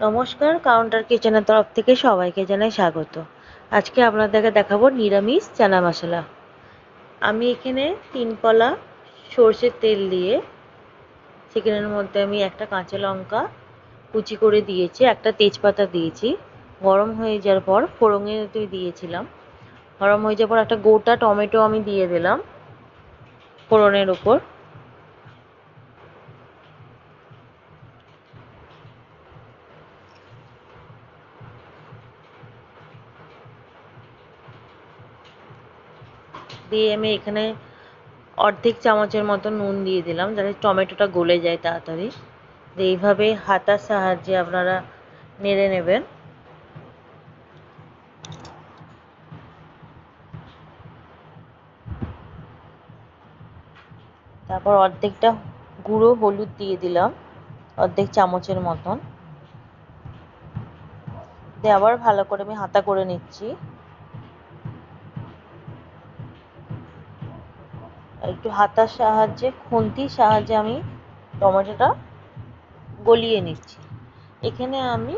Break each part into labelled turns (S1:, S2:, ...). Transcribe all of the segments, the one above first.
S1: নমস্কার, কাউন্টার কিচেনের তরফ থেকে সবাইকে জানাই স্বাগত। আজকে আপনাদেরকে দেখাবো নিরামিষ চানা মশলা। আমি এখানে 3 কলা সর্ষের তেল দিয়ে চিকেনের মধ্যে আমি একটা কাঁচা লঙ্কা কুচি করে দিয়েছি, একটা তেজপাতা দিয়েছি। গরম হয়ে যাওয়ার পর ফোড়নে দিয়েছিলাম। গরম হয়ে যাওয়ার পর একটা গোটা টমেটো আমি দিয়ে দিলাম ফোড়নের উপর। দিয়ে আমি এখানে অর্ধেক চামচের মতো নুন দিয়ে দিলাম যাতে টমেটোটা গলে যায় তাড়াতাড়ি। এইভাবে হাতার সাহায্যে আপনারা নেড়ে নেবেন। তারপর অর্ধেকটা গুঁড়ো হলুদ দিয়ে দিলাম, অর্ধেক চামচের মতন। দিয়ে আবার ভালো করে আমি হাতা করে নিচ্ছি। একটু হাতার সাহায্যে, খুন্তির সাহায্যে আমি টমেটোটা গলিয়ে নিচ্ছি। এখানে আমি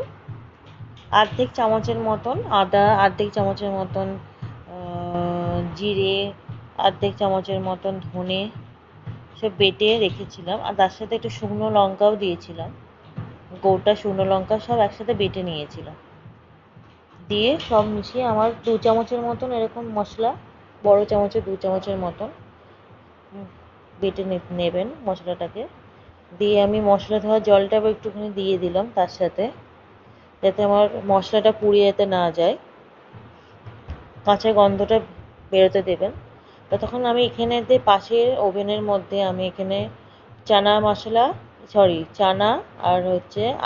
S1: অর্ধেক চামচের মতন আদা, অর্ধেক চামচের মতন জিরে, অর্ধেক চামচের মতন ধনে সব বেটে রেখেছিলাম, আর তার সাথে একটু শুকনো লঙ্কাও দিয়েছিলাম। গোটা শুকনো লঙ্কা সব একসাথে বেটে নিয়েছিলাম। দিয়ে সব মিশিয়ে আমার 2 চামচের মতন এরকম মশলা, বড় চামচে 2 চামচের মতন বেটে নেবেন মশলাটাকে। দিয়ে আমি মশলা ধোয়া জলটা একটুখানি দিয়ে দিলাম তার সাথে, যাতে আমার মশলাটা পুড়ে যেতে না যায়, কাঁচা গন্ধটা বেরোতে দেবেন। ততক্ষণ আমি এখানে পাশের ওভেনের মধ্যে আমি এখানে চানা আর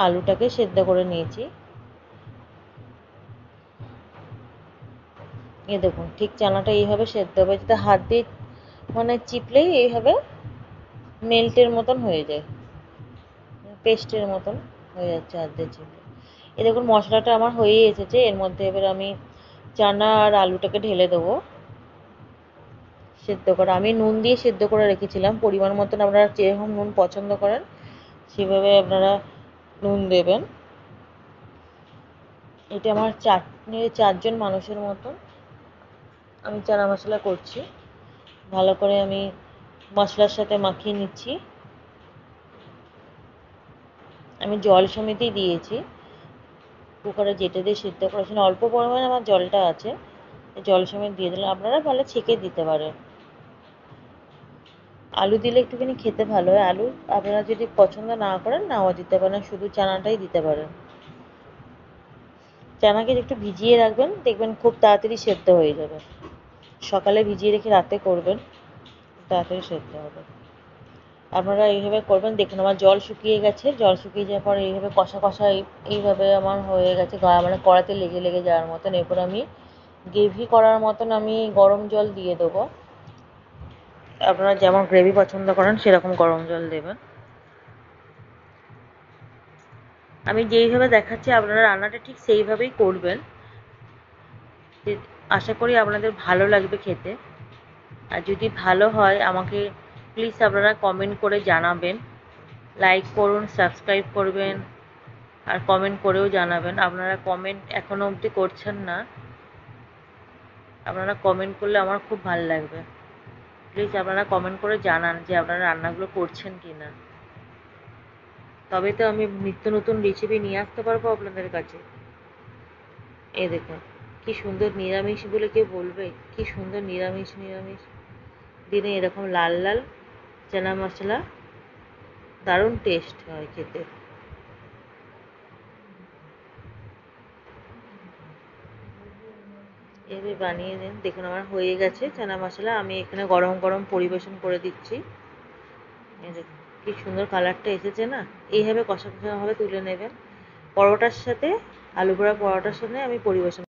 S1: আলুটাকে সেদ্ধ করে নিয়েছি। দেখুন, ঠিক চানাটা এইভাবে সেদ্ধ হবে, যাতে হাত দিয়ে চিপলেই এইভাবে মেল্টের মতন হয়ে যায়, পেস্টের মতন হয়ে যাচ্ছে হাত দিয়ে চিপলে। দেখুন মশলাটা আমার হয়েই এসেছে। এর মধ্যে এবার আমি চানা আর আলুটাকে ঢেলে দেবো সেদ্ধ করা। আমি নুন দিয়ে সেদ্ধ করে রেখেছিলাম, পরিমাণ মতন আপনারা যেরকম নুন পছন্দ করেন সেভাবে আপনারা নুন দেবেন। এটা আমার 4জন মানুষের মতন আমি চানা মশলা করছি। ভালো করে আমি মশলার সাথে মাখিয়ে নিচ্ছি। আমি জল সমেতই দিয়েছি, কুকারে যেটা দিয়ে সিদ্ধ করেছিলাম অল্প পরিমাণে আমার জলটা আছে, জল সমেত দিয়ে দিলাম। আপনারা ভালো ছেঁকে দিতে পারেন। আলু দিলে একটুখানি খেতে ভালো হয়। আলু আপনারা যদি পছন্দ না করেন নাও দিতে পারেন, শুধু চানাটাই দিতে পারেন। চানাকে একটু ভিজিয়ে রাখবেন, দেখবেন খুব তাড়াতাড়ি সেদ্ধ হয়ে যাবে। সকালে ভিজিয়ে রেখে রাতে করবেন, তাড়াতাড়ি সেদ্ধ হবে। আপনারা এইভাবে করবেন। দেখুন আমার জল শুকিয়ে গেছে। জল শুকিয়ে যাওয়ার পর এইভাবে কষা কষা এইভাবে আমার হয়ে গেছে, কড়াতে লেগে লেগে যাওয়ার মতন। এরপর আমি গ্রেভি করার মতন আমি গরম জল দিয়ে দেবো। আপনারা যেমন গ্রেভি পছন্দ করেন সেরকম গরম জল দেবেন। আমি যেইভাবে দেখাচ্ছি আপনারা রান্নাটা ঠিক সেইভাবেই করবেন। আশা করি আপনাদের ভালো লাগবে খেতে। আর যদি ভালো হয় আমাকে প্লিজ আপনারা কমেন্ট করে জানাবেন। লাইক করুন, সাবস্ক্রাইব করবেন, আর কমেন্ট করেও জানাবেন। আপনারা কমেন্ট এখনও অবধি করছেন না, আপনারা কমেন্ট করলে আমার খুব ভালো লাগবে। প্লিজ আপনারা কমেন্ট করে জানান যে আপনারা রান্নাগুলো করছেন কি না। তবে তো আমি নিত্য নতুন রেসিপি নিয়ে আসতে পারবো আপনাদের কাছে। দেখুন কি সুন্দর নিরামিষ বলে কেউ বলবে? কি সুন্দর নিরামিষ নিরামিষ দিনে এরকম লাল লাল চানা মশলা, দারুণ টেস্ট হয় খেতে। এভাবে বানিয়ে নিন। দেখুন আমার হয়ে গেছে চানা মশলা। আমি এখানে গরম গরম পরিবেশন করে দিচ্ছি। দেখুন কি সুন্দর কালারটা এসেছে না? এইভাবে কষা কষাভাবে তুলে নেবেন। পরোটার সাথে, আলু পোড়া পরোটার সাথে আমি পরিবেশন